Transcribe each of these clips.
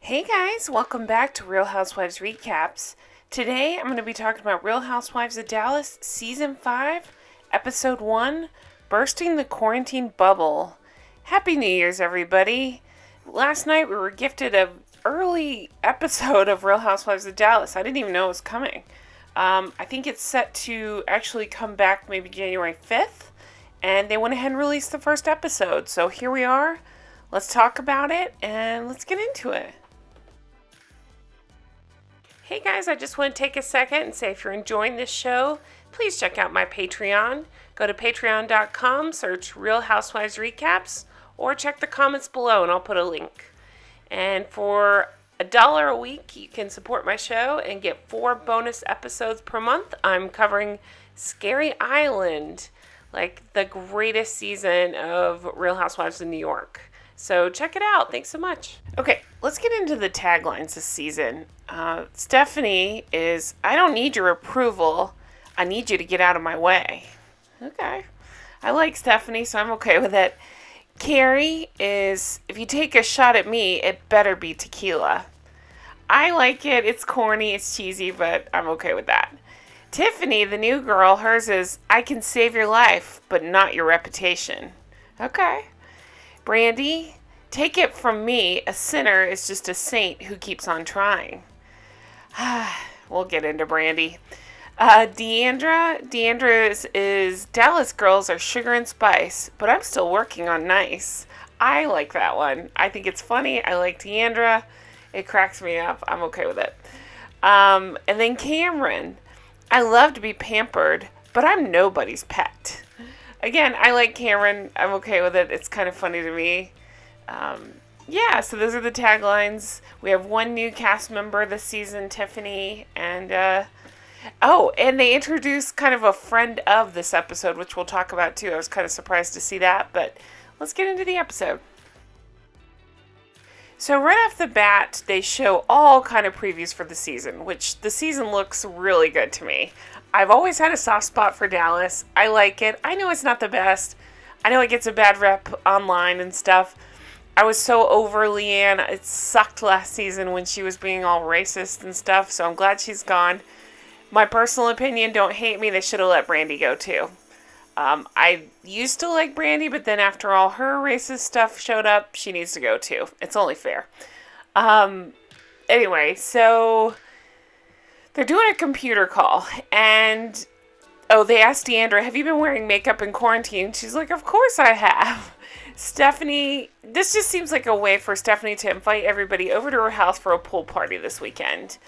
Hey guys, welcome back to Real Housewives Recaps. Today I'm going to be talking about Real Housewives of Dallas Season 5, Episode 1, Bursting the Quarantine Bubble. Happy New Year's, everybody. Last night we were gifted an early episode of Real Housewives of Dallas. I didn't even know it was coming. I think it's set to actually come back maybe January 5th, and they went ahead and released the first episode. So here we are. Let's talk about it, and let's get into it. Hey guys, I just want to take a second and say if you're enjoying this show, please check out my Patreon. Go to patreon.com, search Real Housewives Recaps, or check the comments below and I'll put a link. And for $1 a week, you can support my show and get 4 bonus episodes per month. I'm covering Scary Island, like the greatest season of Real Housewives of New York. So check it out. Thanks so much. Okay, let's get into the taglines this season. Stephanie is, I don't need your approval. I need you to get out of my way. Okay. I like Stephanie, so I'm okay with it. Kary is, if you take a shot at me, it better be tequila. I like it. It's corny, it's cheesy, but I'm okay with that. Tiffany, the new girl, hers is, I can save your life, but not your reputation. Okay. Brandi, take it from me, a sinner is just a saint who keeps on trying. We'll get into Brandi. Deandra is Dallas girls are sugar and spice, but I'm still working on nice. I like that one. I think it's funny. I like Deandra. It cracks me up. I'm okay with it. And then Kameron, I love to be pampered, but I'm nobody's pet. Again, I like Kameron. I'm okay with it. It's kind of funny to me. Yeah, so those are the taglines. We have one new cast member this season, Tiffany, and and they introduced kind of a friend of this episode, which we'll talk about too. I was kind of surprised to see that, but let's get into the episode. So right off the bat, they show all kind of previews for the season, which the season looks really good to me. I've always had a soft spot for Dallas. I like it. I know it's not the best. I know it gets a bad rep online and stuff. I was so over LeeAnne. It sucked last season when she was being all racist and stuff, so I'm glad she's gone. My personal opinion, don't hate me, they should have let Brandi go too. I used to like Brandi, but then after all her racist stuff showed up, she needs to go too. It's only fair. Anyway, so they're doing a computer call, and they asked Deandra, have you been wearing makeup in quarantine? She's like, of course I have. Stephanie, this just seems like a way for Stephanie to invite everybody over to her house for a pool party this weekend.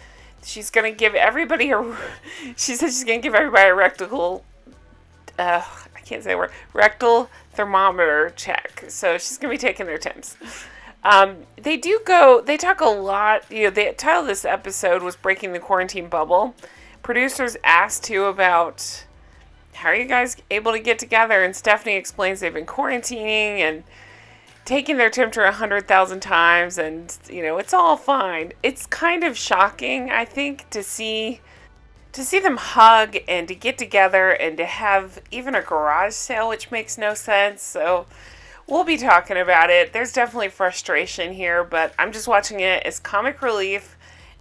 She's going to give everybody she said she's going to give everybody a rectal thermometer check. So she's going to be taking their temps. They talk a lot, the title of this episode was Breaking the Quarantine Bubble. Producers asked too about, how are you guys able to get together? And Stephanie explains they've been quarantining and taking their temperature 100,000 times, and it's all fine. It's kind of shocking, I think, to see them hug and to get together and to have even a garage sale, which makes no sense. So we'll be talking about it. There's definitely frustration here, but I'm just watching it as comic relief.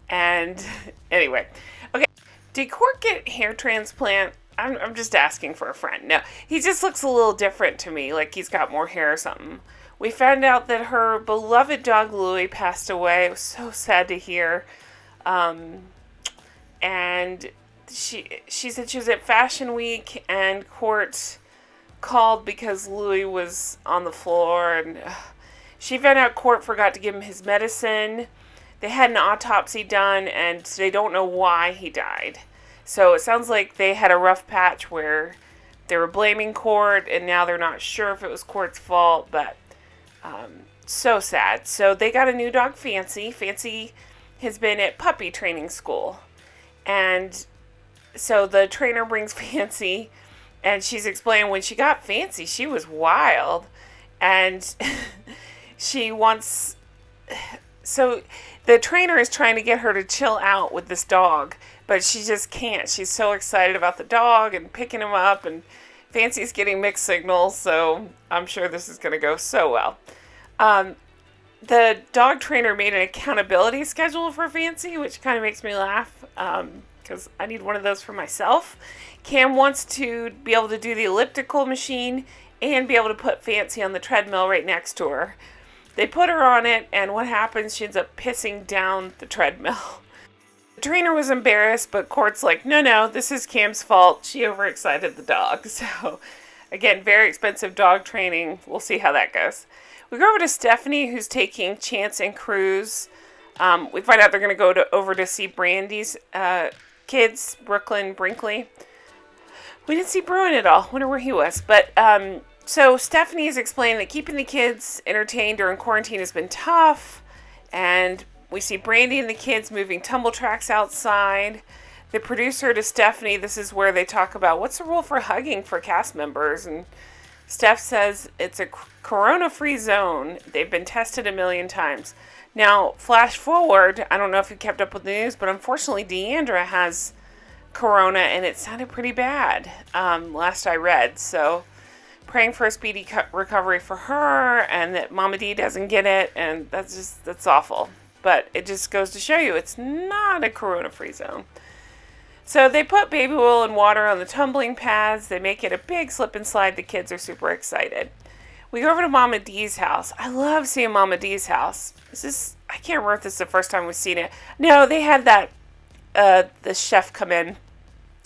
And anyway, okay. Did Court get hair transplant? I'm just asking for a friend. No, he just looks a little different to me, like he's got more hair or something. We found out that her beloved dog Louie passed away. It was so sad to hear. And she said she was at Fashion Week and Court called because Louie was on the floor, and she found out Court forgot to give him his medicine. They had an autopsy done and they don't know why he died. So it sounds like they had a rough patch where they were blaming Court, and now they're not sure if it was Court's fault, but so sad. So they got a new dog, Fancy. Fancy has been at puppy training school. And so the trainer brings Fancy, and she's explaining when she got Fancy, she was wild. And so the trainer is trying to get her to chill out with this dog, but she just can't. She's so excited about the dog and picking him up, and Fancy's getting mixed signals, so I'm sure this is going to go so well. the dog trainer made an accountability schedule for Fancy, which kind of makes me laugh because I need one of those for myself. Cam wants to be able to do the elliptical machine and be able to put Fancy on the treadmill right next to her. They put her on it, and what happens? She ends up pissing down the treadmill. The trainer was embarrassed, but Court's like, no, this is Cam's fault. She overexcited the dog. So, again, very expensive dog training. We'll see how that goes. We go over to Stephanie, who's taking Chance and Cruz. We find out they're going to go over to see Brandi's kids, Brooklyn, Brinkley. We didn't see Bruin at all. Wonder where he was. But so Stephanie is explaining that keeping the kids entertained during quarantine has been tough. And we see Brandi and the kids moving tumble tracks outside. The producer to Stephanie, this is where they talk about what's the rule for hugging for cast members. And Steph says it's a corona-free zone. They've been tested 1 million times. Now, flash forward, I don't know if you kept up with the news, but unfortunately Deandra has corona, and it sounded pretty bad last I read. So praying for a speedy recovery for her, and that Mama Dee doesn't get it, and that's awful. But it just goes to show you it's not a corona-free zone. So they put baby oil and water on the tumbling pads. They make it a big slip and slide. The kids are super excited. We go over to Mama Dee's house. I love seeing Mama Dee's house. I can't remember if this is the first time we've seen it. No, they had that the chef come in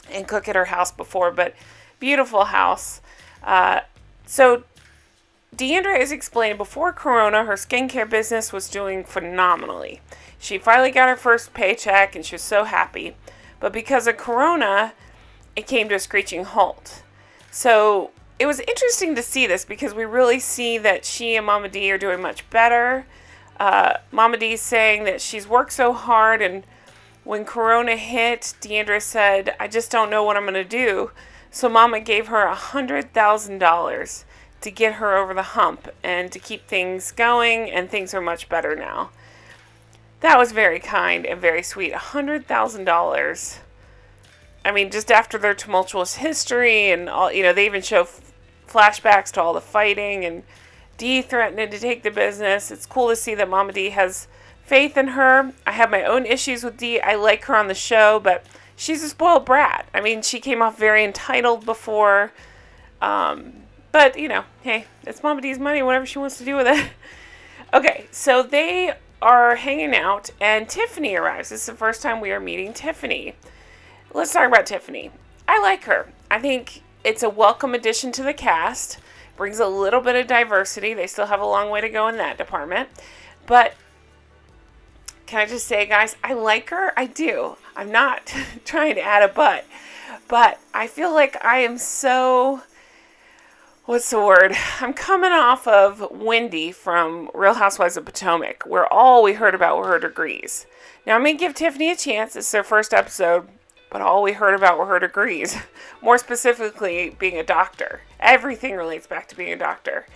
and cook at her house before, but beautiful house. So Deandra is explaining before Corona, her skincare business was doing phenomenally. She finally got her first paycheck and she was so happy. But because of Corona, it came to a screeching halt. So it was interesting to see this because we really see that she and Mama Dee are doing much better. Mama Dee's saying that she's worked so hard, and when Corona hit, Deandra said, I just don't know what I'm going to do. So Mama gave her $100,000 to get her over the hump and to keep things going, and things are much better now. That was very kind and very sweet. $100,000. I mean, just after their tumultuous history and all, they even show flashbacks to all the fighting, and Dee threatening to take the business. It's cool to see that Mama Dee has faith in her. I have my own issues with Dee. I like her on the show, but she's a spoiled brat. I mean, she came off very entitled before. But, hey, it's Mama Dee's money, whatever she wants to do with it. Okay, so they are hanging out, and Tiffany arrives. This is the first time we are meeting Tiffany. Let's talk about Tiffany. I like her. I think it's a welcome addition to the cast. Brings a little bit of diversity. They still have a long way to go in that department. But can I just say, guys, I like her. I do. I'm not trying to add a but. But I feel like I am so... What's the word? I'm coming off of Wendy from Real Housewives of Potomac, where all we heard about were her degrees. Now, I'm going to give Tiffany a chance. It's their first episode, but all we heard about were her degrees. More specifically, being a doctor. Everything relates back to being a doctor.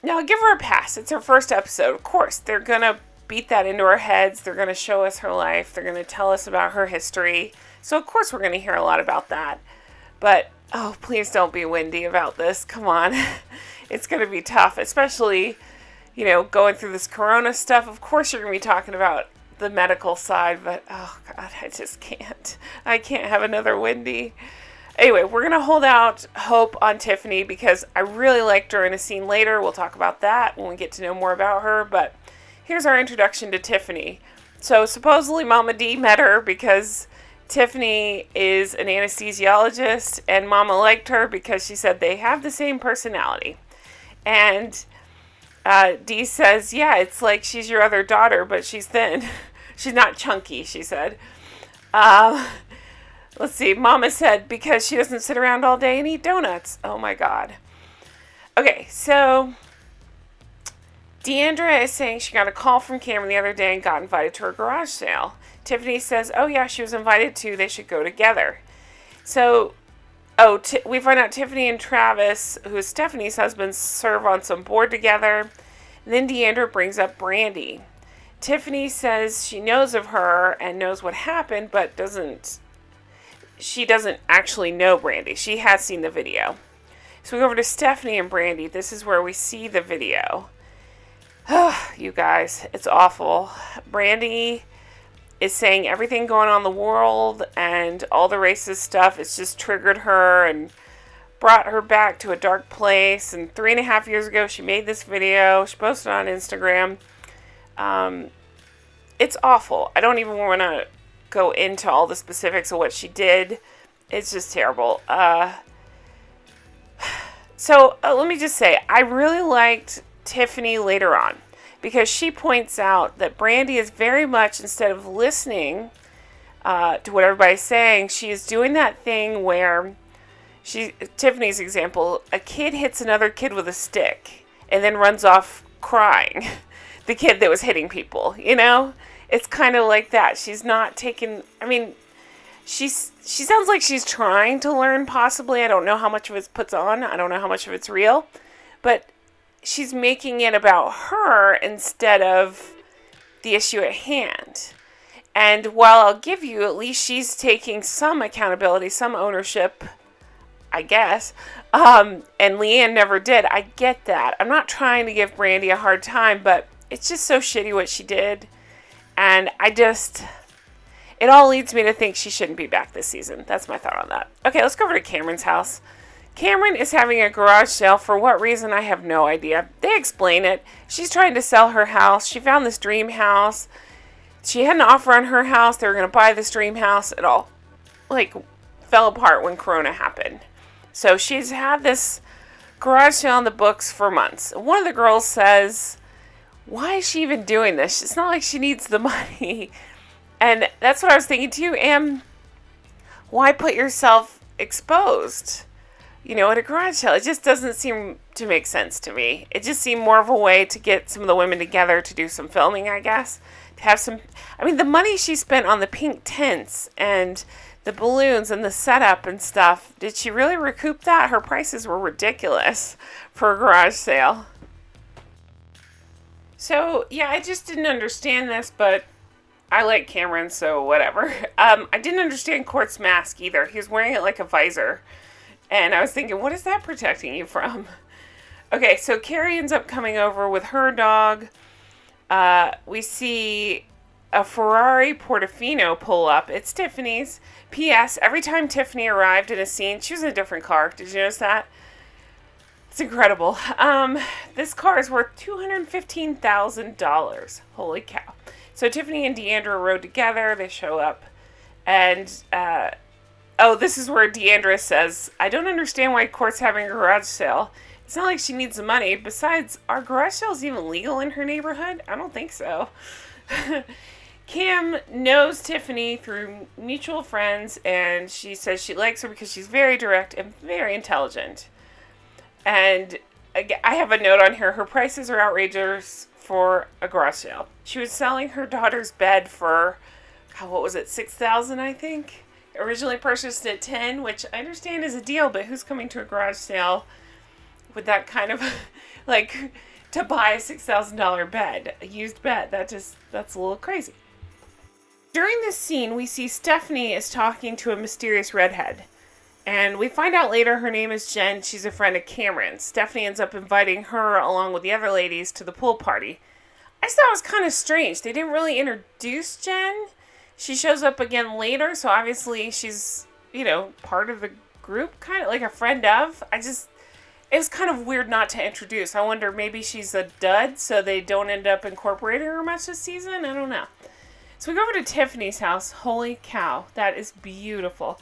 Now, give her a pass. It's her first episode. Of course, they're going to beat that into our heads. They're going to show us her life. They're going to tell us about her history. So, of course, we're going to hear a lot about that. But... oh, please don't be Wendy about this. Come on. It's going to be tough, especially, going through this corona stuff. Of course you're going to be talking about the medical side, but, oh, God, I just can't. I can't have another Wendy. Anyway, we're going to hold out hope on Tiffany because I really liked her in a scene later. We'll talk about that when we get to know more about her, but here's our introduction to Tiffany. So supposedly Mama Dee met her because... Tiffany is an anesthesiologist, and Mama liked her because she said they have the same personality. And Dee says, yeah, it's like she's your other daughter, but she's thin. She's not chunky, she said. Let's see. Mama said because she doesn't sit around all day and eat donuts. Oh, my God. Okay, so Deandra is saying she got a call from Kameron the other day and got invited to her garage sale. Tiffany says, oh, yeah, she was invited too. They should go together. So, we find out Tiffany and Travis, who is Stephanie's husband, serve on some board together. And then Deandra brings up Brandi. Tiffany says she knows of her and knows what happened, but she doesn't actually know Brandi. She has seen the video. So we go over to Stephanie and Brandi. This is where we see the video. You guys, it's awful. Brandi is saying everything going on in the world and all the racist stuff. It's just triggered her and brought her back to a dark place. And 3.5 years ago, she made this video. She posted it on Instagram. It's awful. I don't even want to go into all the specifics of what she did. It's just terrible. So let me just say, I really liked Tiffany later on, because she points out that Brandi is very much, instead of listening to what everybody's saying, she is doing that thing where Tiffany's example, a kid hits another kid with a stick and then runs off crying. The kid that was hitting people, you know? It's kind of like that. She's not taking, I mean, she sounds like she's trying to learn, possibly. I don't know how much of it's puts on. I don't know how much of it's real. But she's making it about her instead of the issue at hand. And while I'll give you, at least she's taking some accountability, some ownership, I guess. And LeeAnne never did. I get that. I'm not trying to give Brandi a hard time, but it's just so shitty what she did. And it all leads me to think she shouldn't be back this season. That's my thought on that. Okay, let's go over to Kameron's house. Kameron is having a garage sale. For what reason, I have no idea. They explain it. She's trying to sell her house. She found this dream house. She had an offer on her house. They were going to buy this dream house. It all, fell apart when Corona happened. So she's had this garage sale on the books for months. One of the girls says, why is she even doing this? It's not like she needs the money. And that's what I was thinking too. And why put yourself exposed, at a garage sale? It just doesn't seem to make sense to me. It just seemed more of a way to get some of the women together to do some filming, I guess. To have some, the money she spent on the pink tents and the balloons and the setup and stuff, did she really recoup that? Her prices were ridiculous for a garage sale. So, yeah, I just didn't understand this, but I like Kameron, so whatever. I didn't understand Court's mask either. He was wearing it like a visor. And I was thinking, what is that protecting you from? Okay, so Cary ends up coming over with her dog. We see a Ferrari Portofino pull up. It's Tiffany's. P.S. Every time Tiffany arrived in a scene, she was in a different car. Did you notice that? It's incredible. This car is worth $215,000. Holy cow. So Tiffany and Deandra rode together. They show up. And, this is where Deandra says, I don't understand why Court's having a garage sale. It's not like she needs the money. Besides, are garage sales even legal in her neighborhood? I don't think so. Kim knows Tiffany through mutual friends, and she says she likes her because she's very direct and very intelligent. And I have a note on here. Her prices are outrageous for a garage sale. She was selling her daughter's bed for, what was it, $6,000, I think? Originally purchased at $10,000, which I understand is a deal, but who's coming to a garage sale with that kind of, to buy a $6,000 bed, a used bed? That's a little crazy. During this scene, we see Stephanie is talking to a mysterious redhead. And we find out later her name is Jen. She's a friend of Kameron. Stephanie ends up inviting her along with the other ladies to the pool party. I just thought it was kind of strange. They didn't really introduce Jen. She shows up again later, so obviously she's, part of the group, kind of like a friend of. It was kind of weird not to introduce. I wonder, maybe she's a dud, so they don't end up incorporating her much this season? I don't know. So we go over to Tiffany's house. Holy cow, that is beautiful.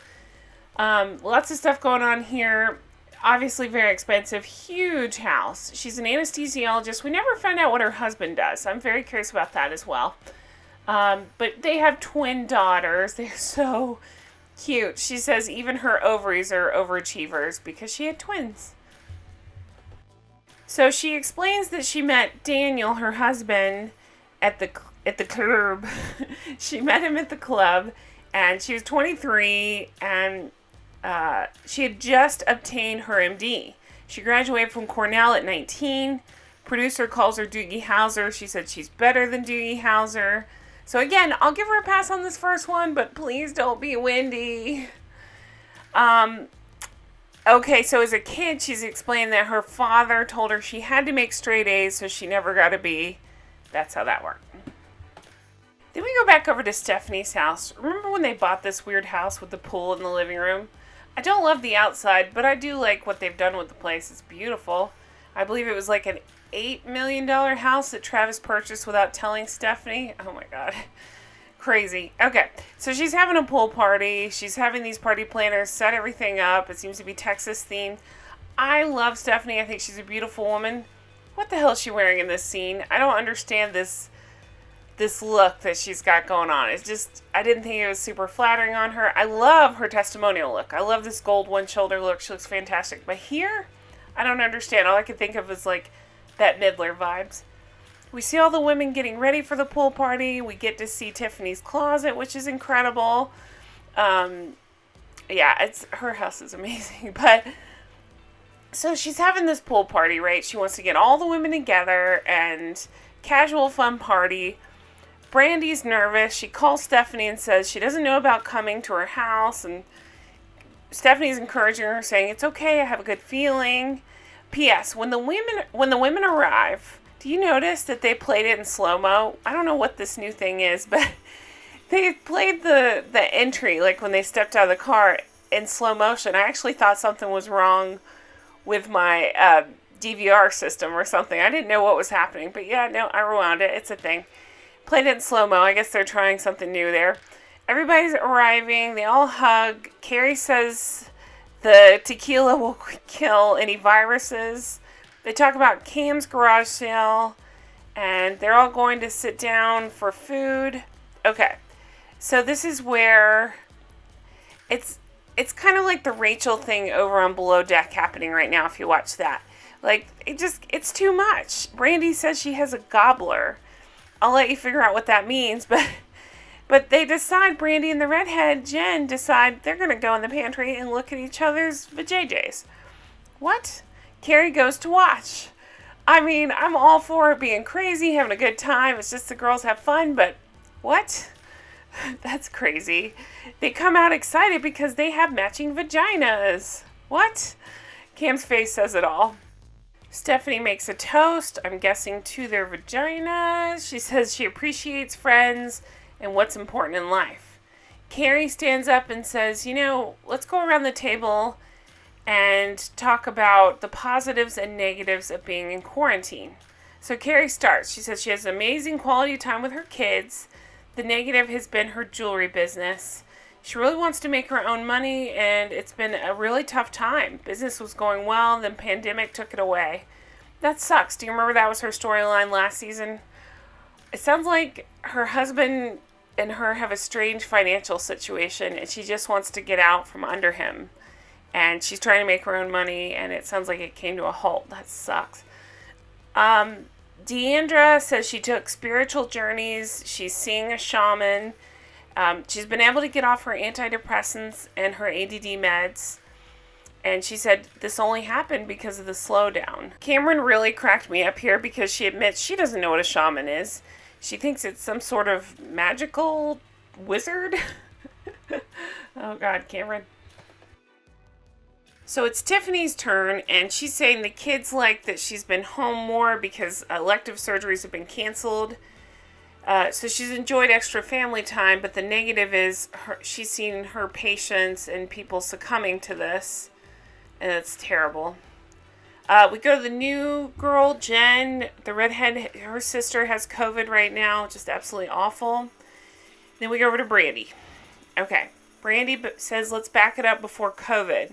Lots of stuff going on here. Obviously very expensive. Huge house. She's an anesthesiologist. We never found out what her husband does. I'm very curious about that as well. But they have twin daughters. They're so cute. She says even her ovaries are overachievers because she had twins. So she explains that she met Daniel, her husband, at the club. She met him at the club, and she was 23, and she had just obtained her MD. She graduated from Cornell at 19. Producer calls her Doogie Howser. She said she's better than Doogie Howser. So again, I'll give her a pass on this first one, but please don't be windy. Okay, so as a kid, she's explained that her father told her she had to make straight A's, so she never got a B. That's how that worked. Then we go back over to Stephanie's house. Remember when they bought this weird house with the pool in the living room? I don't love the outside, but I do like what they've done with the place. It's beautiful. I believe it was like an $8 million house that Travis purchased without telling Stephanie. Oh my God. Crazy. Okay, so she's having a pool party. She's having these party planners set everything up. It seems to be Texas themed. I love Stephanie. I think she's a beautiful woman. What the hell is she wearing in this scene? I don't understand this look that she's got going on. It's just, I didn't think it was super flattering on her. I love her testimonial look. I love this gold one shoulder look. She looks fantastic. But here, I don't understand. All I could think of is like Bette Midler vibes. We see all the women getting ready for the pool party. We get to see Tiffany's closet, which is incredible. Yeah, her house is amazing. But so she's having this pool party, right? She wants to get all the women together and casual fun party. Brandi's nervous. She calls Stephanie and says she doesn't know about coming to her house, and Stephanie's encouraging her, saying it's okay, I have a good feeling. P.S. When the women arrive, do you notice that they played it in slow-mo? I don't know what this new thing is, but they played the entry, like when they stepped out of the car, in slow motion. I actually thought something was wrong with my DVR system or something. I didn't know what was happening, but yeah, no, I rewound it. It's a thing. Played it in slow-mo. I guess they're trying something new there. Everybody's arriving. They all hug. Kary says the tequila will kill any viruses. They talk about Cam's garage sale, and they're all going to sit down for food. Okay, so this is where it's kind of like the Rachel thing over on Below Deck happening right now, if you watch that. Like, it's too much. Brandi says she has a gobbler. I'll let you figure out what that means, but they decide, Brandi and the redhead, Jen, decide they're going to go in the pantry and look at each other's vajayjays. What? Kary goes to watch. I mean, I'm all for it being crazy, having a good time. It's just the girls have fun, but what? That's crazy. They come out excited because they have matching vaginas. What? Cam's face says it all. Stephanie makes a toast, I'm guessing to their vaginas. She says she appreciates friends and what's important in life. Kary stands up and says, let's go around the table and talk about the positives and negatives of being in quarantine. So Kary starts. She says she has amazing quality time with her kids. The negative has been her jewelry business. She really wants to make her own money, and it's been a really tough time. Business was going well, then pandemic took it away. That sucks. Do you remember that was her storyline last season? It sounds like her husband and her have a strange financial situation, and she just wants to get out from under him. And she's trying to make her own money, and it sounds like it came to a halt. That sucks. Deandra says she took spiritual journeys. She's seeing a shaman. She's been able to get off her antidepressants and her ADD meds. And she said this only happened because of the slowdown. Kameron really cracked me up here because she admits she doesn't know what a shaman is. She thinks it's some sort of magical wizard. Oh God, Kameron. So it's Tiffany's turn, and she's saying the kids like that she's been home more because elective surgeries have been canceled. So she's enjoyed extra family time, but the negative is she's seen her patients and people succumbing to this, and it's terrible. We go to the new girl, Jen, the redhead. Her sister has COVID right now, just absolutely awful. Then we go over to Brandi. Okay, Brandi says let's back it up before COVID.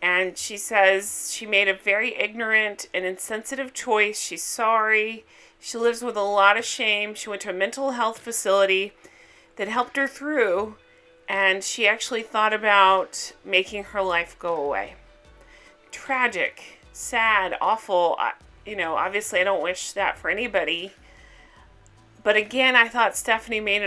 And she says she made a very ignorant and insensitive choice. She's sorry. She lives with a lot of shame. She went to a mental health facility that helped her through. And she actually thought about making her life go away. Tragic, sad, awful. Obviously I don't wish that for anybody. But again, I thought Tiffany made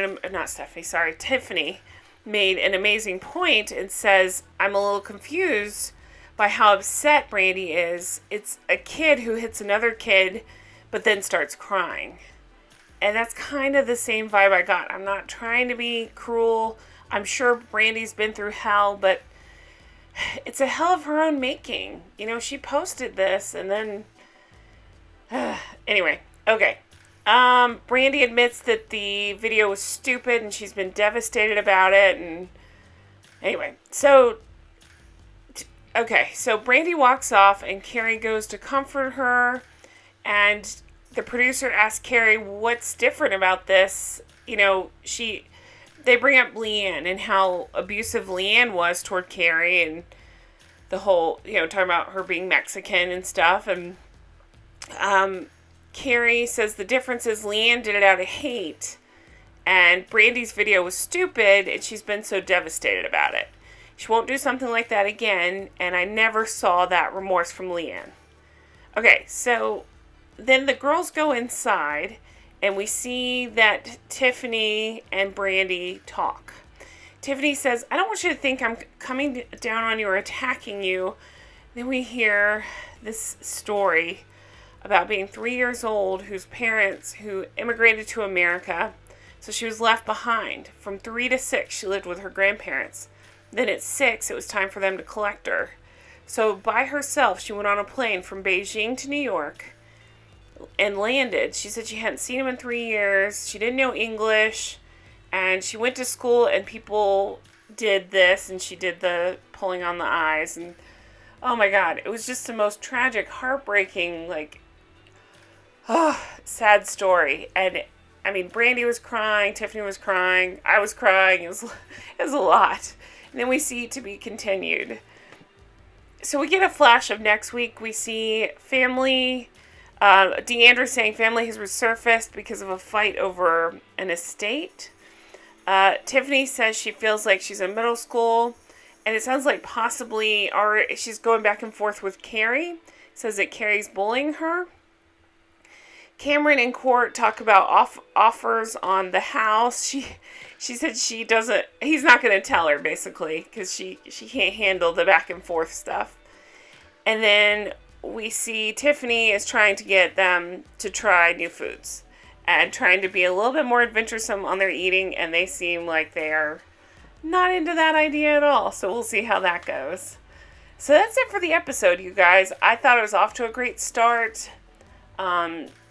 an amazing point and says, I'm a little confused by how upset Brandi is. It's a kid who hits another kid, but then starts crying. And that's kind of the same vibe I got. I'm not trying to be cruel. I'm sure Brandi's been through hell, but it's a hell of her own making. You know, she posted this and then anyway, okay. Brandi admits that the video was stupid and she's been devastated about it. And anyway, so Brandi walks off and Kary goes to comfort her, and the producer asks Kary what's different about this. You know, they bring up LeeAnne and how abusive LeeAnne was toward Kary, and the whole, you know, talking about her being Mexican and stuff. And Kary says the difference is LeeAnne did it out of hate, and Brandi's video was stupid, and she's been so devastated about it. She won't do something like that again, and I never saw that remorse from LeeAnne. Okay, so then the girls go inside, and we see that Tiffany and Brandi talk. Tiffany says, I don't want you to think I'm coming down on you or attacking you. Then we hear this story about being 3 years old, whose parents who immigrated to America, so she was left behind. From 3 to 6, she lived with her grandparents. Then at 6, it was time for them to collect her. So by herself, she went on a plane from Beijing to New York and landed. She said she hadn't seen him in 3 years. She didn't know English. And she went to school and people did this, and she did the pulling on the eyes. And oh my God, it was just the most tragic, heartbreaking, sad story. And I mean, Brandi was crying, Tiffany was crying, I was crying. It was a lot. And then we see to be continued. So we get a flash of next week. We see family. Deandra saying family has resurfaced because of a fight over an estate. Tiffany says she feels like she's in middle school. And it sounds like possibly she's going back and forth with Kary. Says that Kary's bullying her. Kameron in court talk about offers on the house. She said he's not going to tell her, basically, because she can't handle the back and forth stuff. And then we see Tiffany is trying to get them to try new foods and trying to be a little bit more adventuresome on their eating, and they seem like they are not into that idea at all. So we'll see how that goes. So that's it for the episode, you guys. I thought it was off to a great start.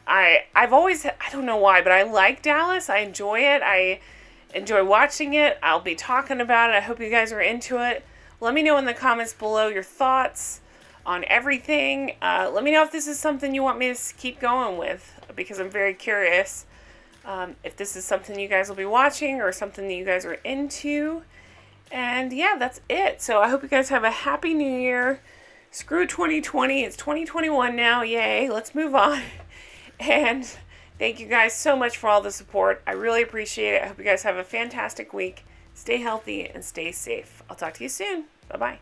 I've always, I don't know why, but I like Dallas. I enjoy it. I enjoy watching it. I'll be talking about it. I hope you guys are into it. Let me know in the comments below your thoughts on everything. Let me know if this is something you want me to keep going with, because I'm very curious if this is something you guys will be watching or something that you guys are into. And yeah, that's it. So I hope you guys have a happy new year. Screw 2020. It's 2021 now. Yay. Let's move on. And thank you guys so much for all the support. I really appreciate it. I hope you guys have a fantastic week. Stay healthy and stay safe. I'll talk to you soon. Bye-bye.